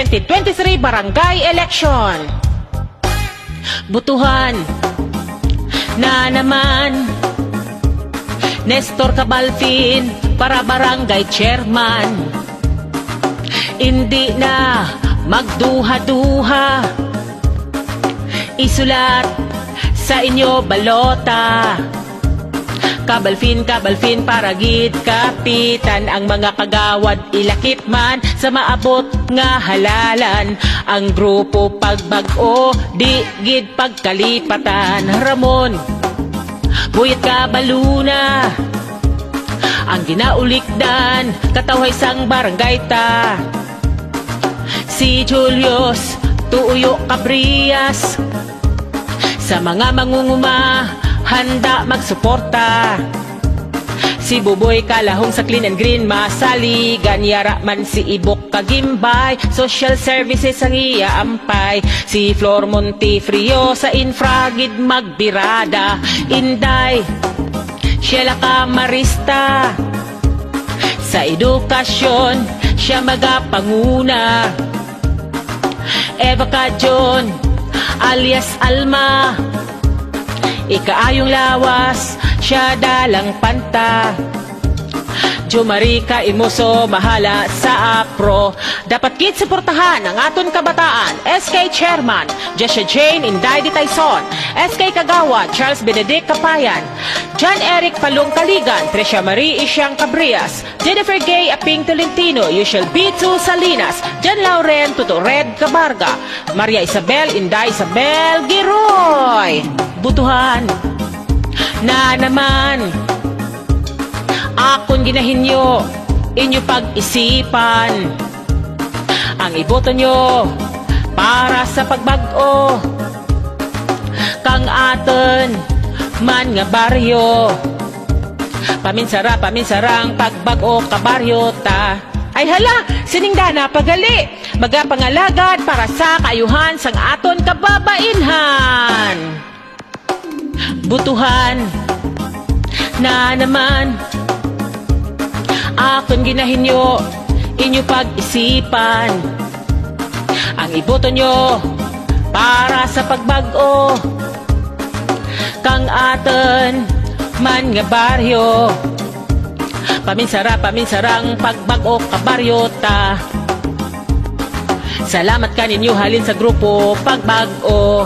2023 Barangay Election. Butuhan na naman Nestor Cabalfin para barangay chairman. Hindi na magduha-duha, isulat sa inyo balota. Cabalfin, Cabalfin para gid kapitan. Ang mga kagawad ilakip man sa maabot nga halalan. Ang grupo pagbag-o di gid pagkalipatan. Ramon Buyat Cabaluna ang ginaulikdan, katawhay sang barangay ta. Si Julius Tuyo Cabrias sa mga mangunguma handa magsuporta. Si Buboy Kalahong sa Clean and Green masaligan. Yara man si Ibok Kagimbay, social services ang iya ampay. Si Flor Montifrio sa infragid magbirada. Inday Sheila Camarista sa edukasyon siya magapanguna. Eva Cajon alias Alma, ikaayong lawas siya dalang panta. Jumarica Imuso mahala sa APRO. Dapat kit suportahan ang aton kabataan. SK Chairman Jessia Jane Inday Di Tayson, SK Kagawad Charles Benedict Kapayan, John Eric Palong Kaligan, Tricia Marie Isyang Cabrias, Jennifer Gay Aping Tolentino, Usual B2 Salinas, John Lauren Tuto Red Cabarga, Maria Isabel Inday Isabel Giroy. Butuhan na naman akon ginahinyo inyo pag-isipan. Ang iboto nyo para sa pagbag-o kang aton man nga baryo. Paminsarang pagbag-o ka baryo ta. Ay hala, siningdana pagali magapangalagad para sa kayuhan sang aton kababainhan. Butuhan na naman akon ginahinyo inyo pag-isipan. Ang iboto nyo para sa pagbag-o kang aton man nga baryo. Paminsarang pagbag-o ka baryo ta. Salamat kaninyo halin sa grupo pagbag-o.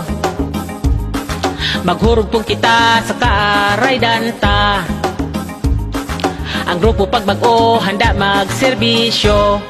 Maghurog pong kita sa kaaraydan ta. Ang grupo pagbag-o handa magserbisyo.